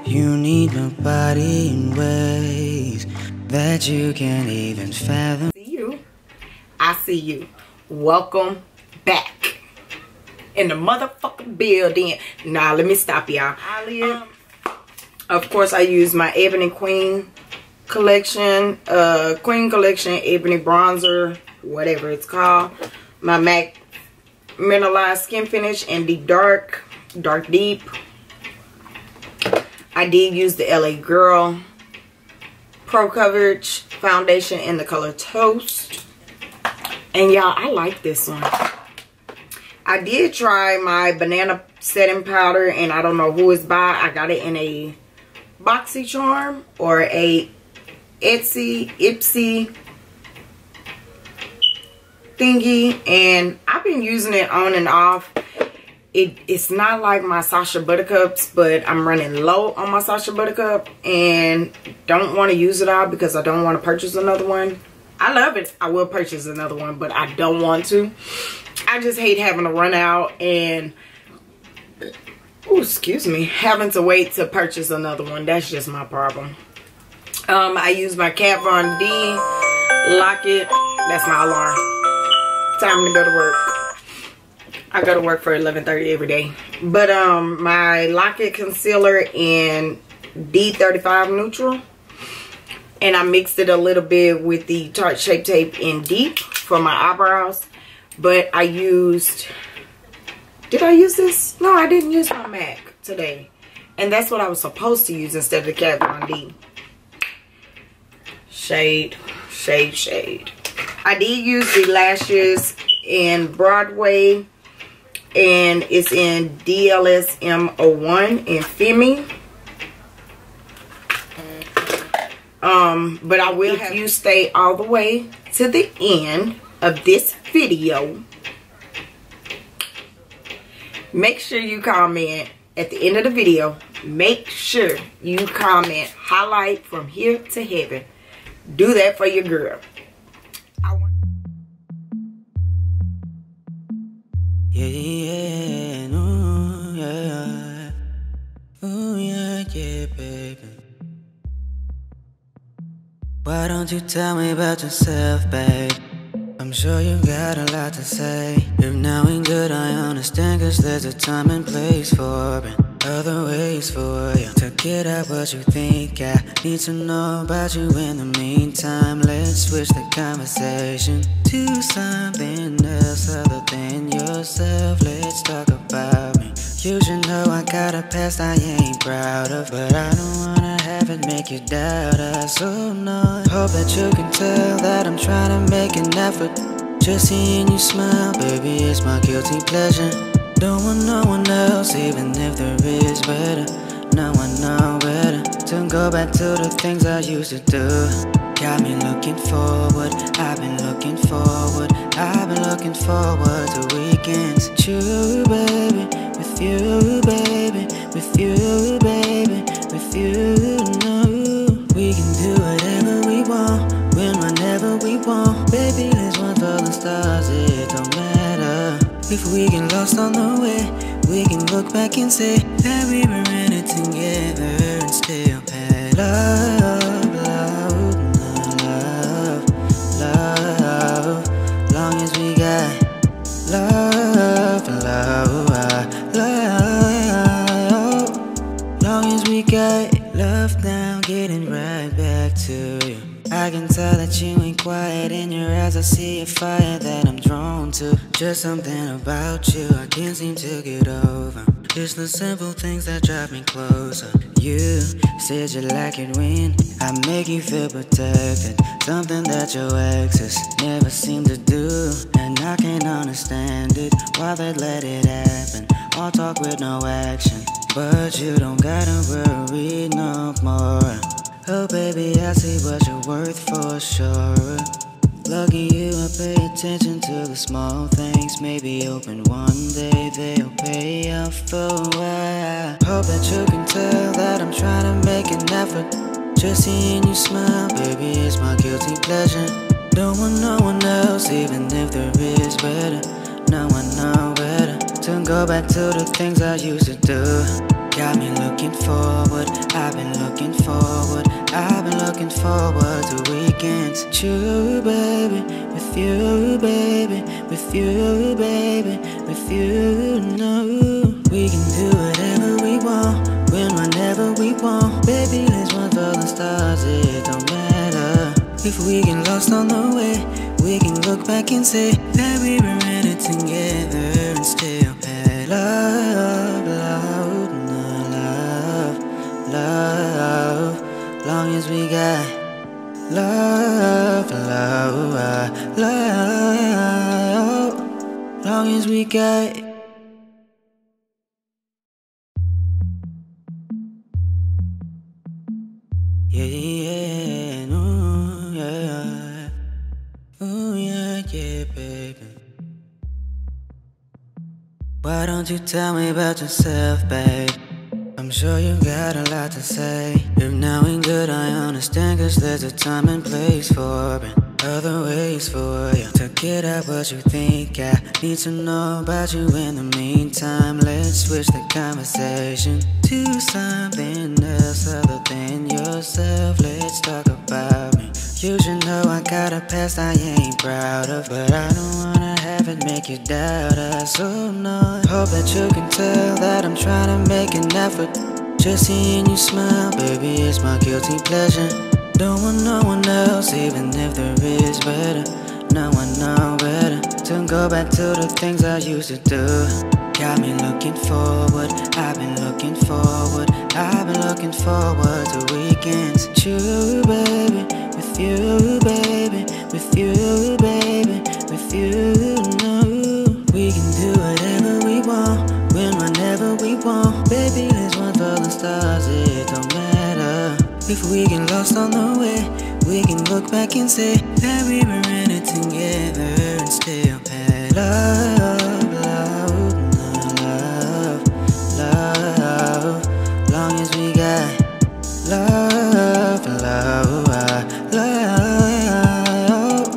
You need nobody in ways that you can't even fathom. See you. I see you. Welcome back in the motherfucking building. Nah, let me stop y'all. Of course, I use my Ebony Queen collection, Ebony bronzer, whatever it's called. My MAC Mineralized Skin Finish in the dark deep. I did use the LA Girl Pro Coverage foundation in the color Toast. And y'all, I like this one. I did try my banana setting powder, and I don't know who it's by. I got it in a BoxyCharm or a Ipsy thingy, and I've been using it on and off. It's not like my Sacha Buttercups, but I'm running low on my Sacha Buttercup and don't want to use it all because I don't want to purchase another one. I love it. I will purchase another one, but I don't want to. I just hate having to run out and, ooh, excuse me, having to wait to purchase another one. That's just my problem. I use my Kat Von D Lock-It. That's my alarm. Time to go to work. I go to work for 11:30 every day. But my Lock-It concealer in D35 neutral, and I mixed it a little bit with the Tarte Shape Tape in deep for my eyebrows. But I used, did I use this? No, I didn't use my MAC today, and that's what I was supposed to use instead of the Kat Von D. Shade. I did use the lashes in Broadway, and it's in DLSM01 in Femi. But I will have you stay all the way to the end of this video. Make sure you comment at the end of the video. Make sure you comment highlight from here to heaven. Do that for your girl. Yeah, ooh, yeah. Ooh, yeah, baby. Why don't you tell me about yourself, babe? I'm sure you got a lot to say. If now ain't good, I understand, 'cause there's a time and place for it. Other ways for you to get out what you think. I need to know about you in the meantime. Let's switch the conversation to something else other than yourself. Let's talk about me. You should know I got a past I ain't proud of, but I don't wanna have it make you doubt us. So no, hope that you can tell that I'm trying to make an effort. Just seeing you smile, baby, it's my guilty pleasure. Don't want no one else, even if there is better. No one know better to go back to the things I used to do. Got me looking forward, I've been looking forward. I've been looking forward to weekends. With you, baby, with you, baby, with you, baby, with you. No, we can do whatever we want, whenever we want. Baby, let's run for the stars, it don't matter. If we get lost on the way, we can look back and say that we were in it together and still had love, love, love, love. Long as we got love, love, love. Long as we got love now, getting right back to you. I can tell that you ain't quiet. In your eyes I see a fire that I'm drawn to. Just something about you I can't seem to get over. It's the simple things that drive me closer. You said you like it when I make you feel protected. Something that your exes never seem to do, and I can't understand it, why they let it happen. All talk with no action, but you don't gotta worry no more. Oh baby, I see what you're worth for sure. Lucky you, I pay attention to the small things. Maybe open one day, they'll pay off for a while. Hope that you can tell that I'm trying to make an effort. Just seeing you smile, baby, it's my guilty pleasure. Don't want no one else, even if there is better. No one know better to go back to the things I used to do. Got me looking forward, I've been looking forward, I've been looking forward to weekends. With you, baby, with you, baby, with you, baby, with you. No, we can do whatever we want, whenever we want. Baby, let's run for the stars, it don't matter. If we get lost on the way, we can look back and say that we were in it together and still had love, love, love, long as we got love, love, love, long as we got. Yeah, yeah, ooh, yeah, ooh, yeah, yeah, baby. Why don't you tell me about yourself, babe? I'm sure you got a lot to say. If now ain't good, I understand, cause there's a time and place for it, other ways for you to get out what you think. I need to know about you in the meantime. Let's switch the conversation to something else other than yourself. Let's talk about me. You should know I got a past I ain't proud of, but I don't wanna have it make you doubt us. So no, hope that you can tell that I'm trying to make an effort. Just seeing you smile, baby, it's my guilty pleasure. Don't want no one else, even if there is better. No one know better to go back to the things I used to do. Got me looking forward, I've been looking forward, I've been looking forward to weekends. With you, baby, with you, baby, with you, baby, with you. No, we can do whatever we want, whenever we want. Baby, let's run for the stars, it don't matter. If we get lost on the way, we can look back and say that we were in it together and still had love, love, love, love, long as we got love, love, love,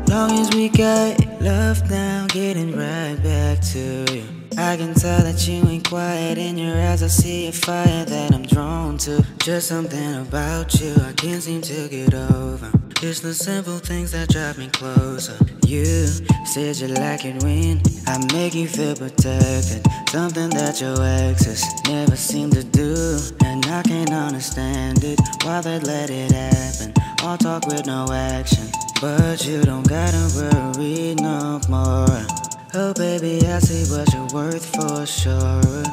long as we got love. Now getting right back to you. I can tell that you ain't quiet. In your eyes I see a fire that I'm drawn to. Just something about you I can't seem to get over. It's the simple things that drive me closer. You said you like it when I make you feel protected, something that your exes never seem to do. And I can't understand it, why they let it happen. All talk with no action, but you don't gotta worry no more. Oh baby, I see what you're worth for sure.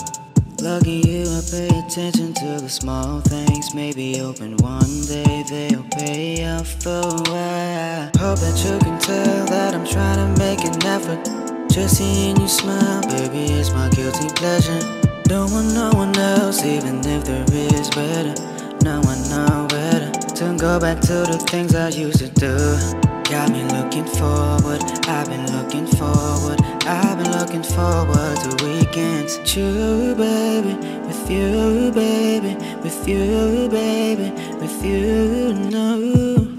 Lucky you, I pay attention to the small things. Maybe open one day, they'll pay off for a while. Hope that you can tell that I'm trying to make an effort. Just seeing you smile, baby, it's my guilty pleasure. Don't want no one else, even if there is better. No one know better to go back to the things I used to do. Got me looking forward, I've been looking forward, I've been looking forward to weekends. With you, baby, with you, baby, with you, baby, with you. No,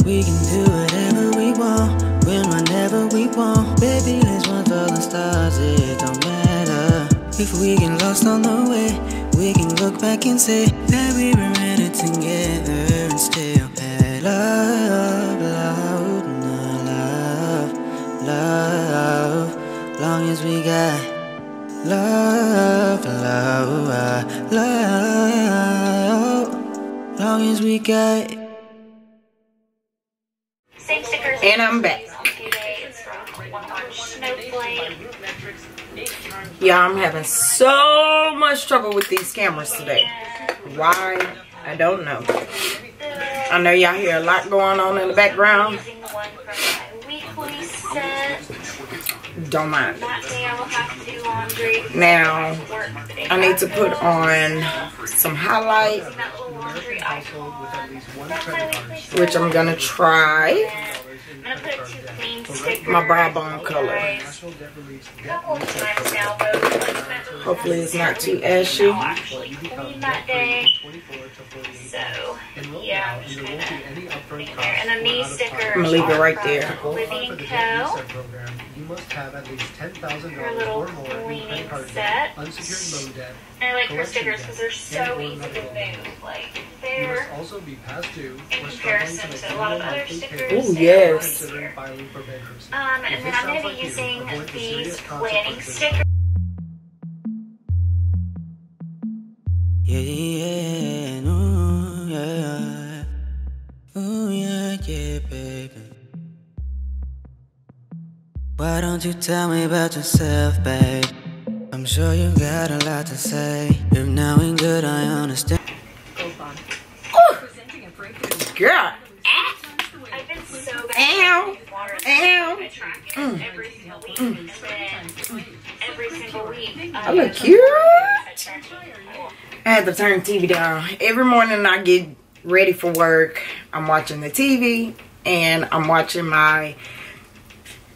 we can do whatever we want, whenever we want. Baby, let's run for the stars, it don't matter. If we get lost on the way, we can look back and say that we were in it together and still had love, love, love, long as we got love, love, love, long as we got. And I'm back. Yeah, I'm having so much trouble with these cameras today. Why? I don't know. I know y'all hear a lot going on in the background. Don't mind. Now, I need to put on some highlight, which I'm gonna try my brow bone color. Hopefully it's not too ashy. So, yeah, I'm just gonna put it there. And a knee sticker. I'm gonna leave it right there. Living Co. must have at least $10,000 Her little or more in cleaning credit card set. debt, unsecured loan debt. I like her collection stickers debt, because they're so and/or easy to medical debt. move. Like, You they're must also be past due in or struggling comparison to to make a lot of minimum other monthly stickers. payments Ooh, they're yes. much considering easier. filing for bankruptcy. And If then this I'm sounds going to like be you, using avoid the these serious planning consequences. stickers. Yeah, yeah, ooh, yeah. Ooh, yeah, yeah, baby. Why don't you tell me about yourself, babe? I'm sure you got a lot to say. If knowing good, I understand. Girl. I've been so bad Ow. with water. Ow. I track it every single week. And then every single week. I look cute. I had to turn the TV down. Every morning I get ready for work, I'm watching the TV and I'm watching my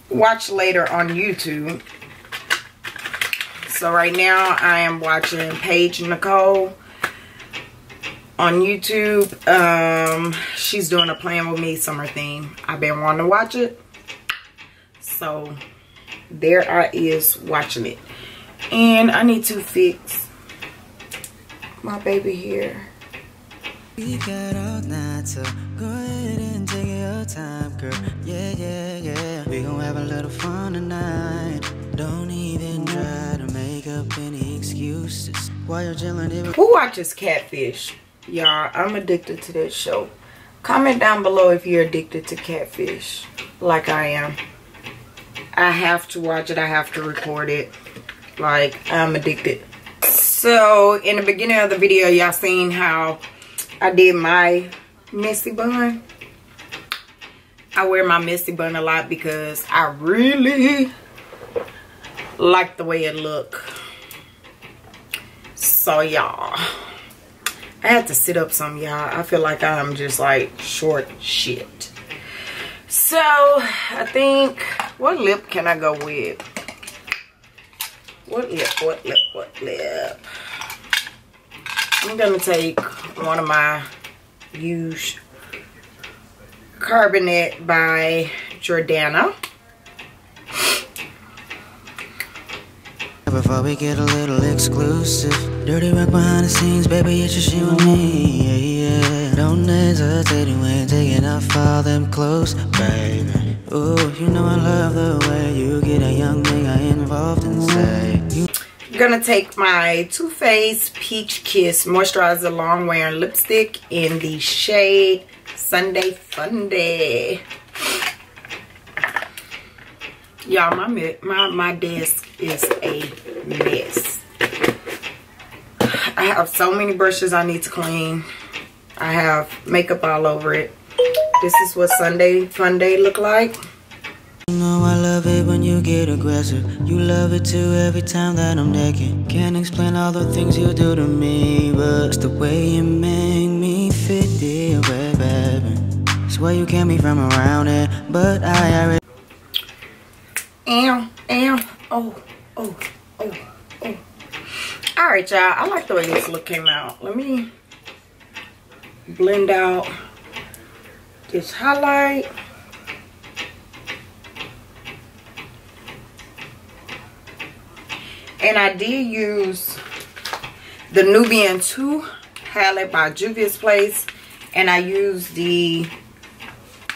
watch later on YouTube. So right now I am watching Paige Nicole on YouTube. She's doing a Plan With Me summer theme. I've been wanting to watch it. So there I is watching it. And I need to fix my baby hair. We got all night, so go ahead and take your time, girl. Yeah, yeah, yeah. We gon' have a little fun tonight. Don't even try to make up any excuses while you're chilling here. Who watches Catfish? Y'all, I'm addicted to that show. Comment down below if you're addicted to Catfish, like I am. I have to watch it. I have to record it. Like, I'm addicted. So, in the beginning of the video, y'all seen how I did my messy bun. I wear my messy bun a lot because I really like the way it look. So, y'all, I had to sit up some, y'all. I feel like I'm just like short shit. So, I think, what lip can I go with? What lip? I'm gonna take one of my used Carbonate by Jordana. Before we get a little exclusive, dirty work behind the scenes, baby, it's just you and me. Yeah, yeah. Don't hesitate when taking off all them clothes, baby. Ooh, you know I love the way you get a young nigga involved and say you. I'm gonna take my Too Faced Peach Kiss Moisturizer Long Wearing Lipstick in the shade Sunday Funday. Y'all, my desk is a mess. I have so many brushes I need to clean. I have makeup all over it. This is what Sunday Funday look like. You know I love it when you get aggressive. You love it too every time that I'm naked. Can't explain all the things you do to me, but it's the way you make me feel, dear baby. Swear you can't be from around it, but I already. Ow, ow, oh. Alright, y'all, I like the way this look came out. Let me blend out this highlight. And I did use the Nubian 2 palette by Juvia's Place. And I used the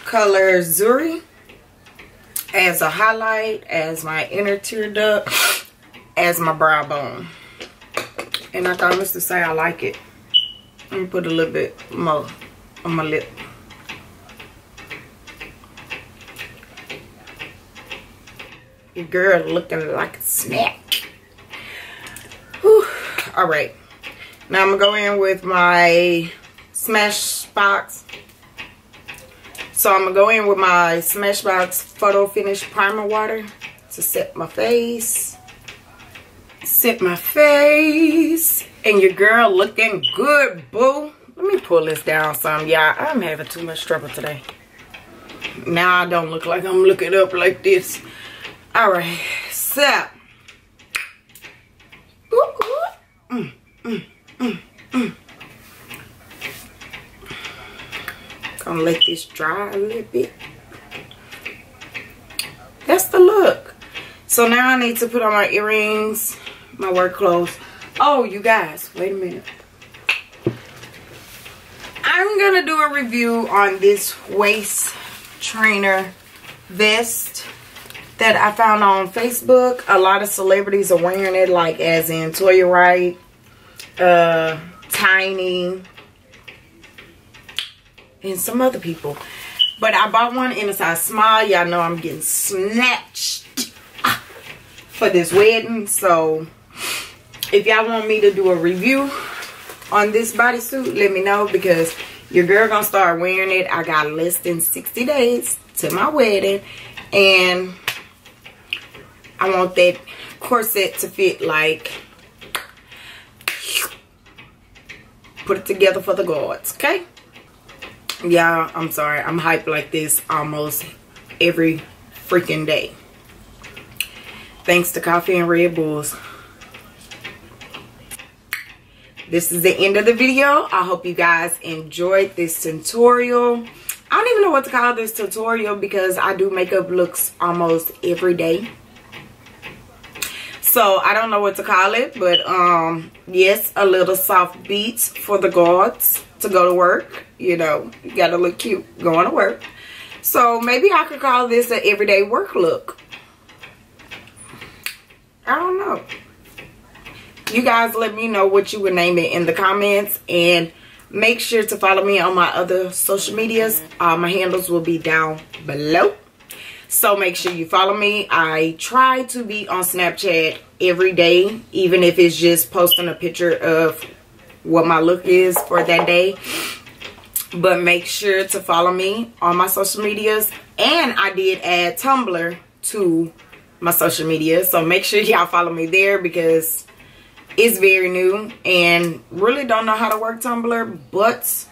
color Zuri as a highlight, as my inner tear duct, as my brow bone. And I promise to say I like it. Let me put a little bit more on my lip. Your girl looking like a snack. Whew. All right, now I'm gonna go in with my Smashbox. So I'm gonna go in with my Smashbox Photo Finish Primer Water to set my face. Set my face. And your girl looking good, boo. Let me pull this down some, y'all. I'm having too much trouble today. Now I don't look like I'm looking up like this. All right, so. Gonna let this dry a little bit. That's the look. So now I need to put on my earrings, my work clothes. Oh, you guys, wait a minute. I'm going to do a review on this waist trainer vest that I found on Facebook. A lot of celebrities are wearing it, like as in Toya Wright, Tiny, and some other people. But I bought one in a size small. Y'all know I'm getting snatched for this wedding. So if y'all want me to do a review on this bodysuit, let me know, because your girl gonna start wearing it. I got less than 60 days to my wedding, and I want that corset to fit, like, put it together for the gods, okay? Y'all, I'm sorry, I'm hyped like this almost every freaking day, thanks to coffee and Red Bulls. This is the end of the video. I hope you guys enjoyed this tutorial. I don't even know what to call this tutorial, because I do makeup looks almost every day. So I don't know what to call it, but yes, a little soft beats for the gods to go to work. You know, you gotta look cute going to work. So maybe I could call this an everyday work look. I don't know. You guys let me know what you would name it in the comments, and make sure to follow me on my other social medias. My handles will be down below, so make sure you follow me. I try to be on Snapchat every day, even if it's just posting a picture of what my look is for that day. But make sure to follow me on my social medias, and I did add Tumblr to my social media, so make sure y'all follow me there, because it's very new and really don't know how to work Tumblr, but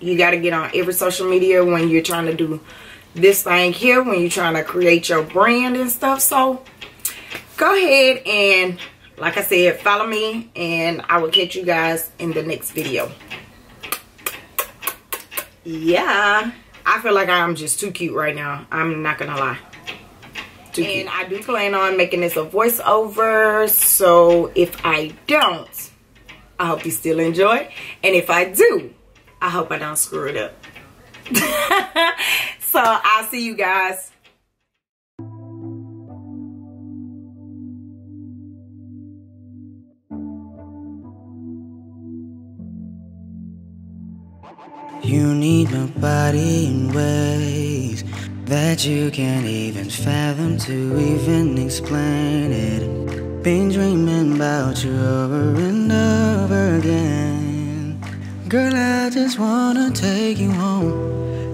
you got to get on every social media when you're trying to do this thing here, when you're trying to create your brand and stuff. So go ahead and, like I said, follow me, and I will catch you guys in the next video. Yeah, I feel like I'm just too cute right now. I'm not gonna lie. And I do plan on making this a voiceover, so if I don't, I hope you still enjoy. And if I do, I hope I don't screw it up. So I'll see you guys. You need nobody in ways that you can't even fathom to even explain it. Been dreaming about you over and over again. Girl, I just wanna take you home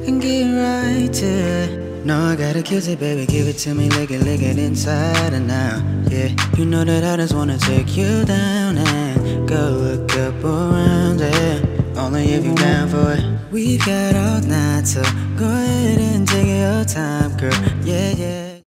and get right to it. No, I gotta kiss it, baby, give it to me, lick it inside and out. Yeah, you know that I just wanna take you down and go a couple rounds, yeah. Only if you're down for it. We've got all night, so go ahead and take your time, girl. Yeah, yeah.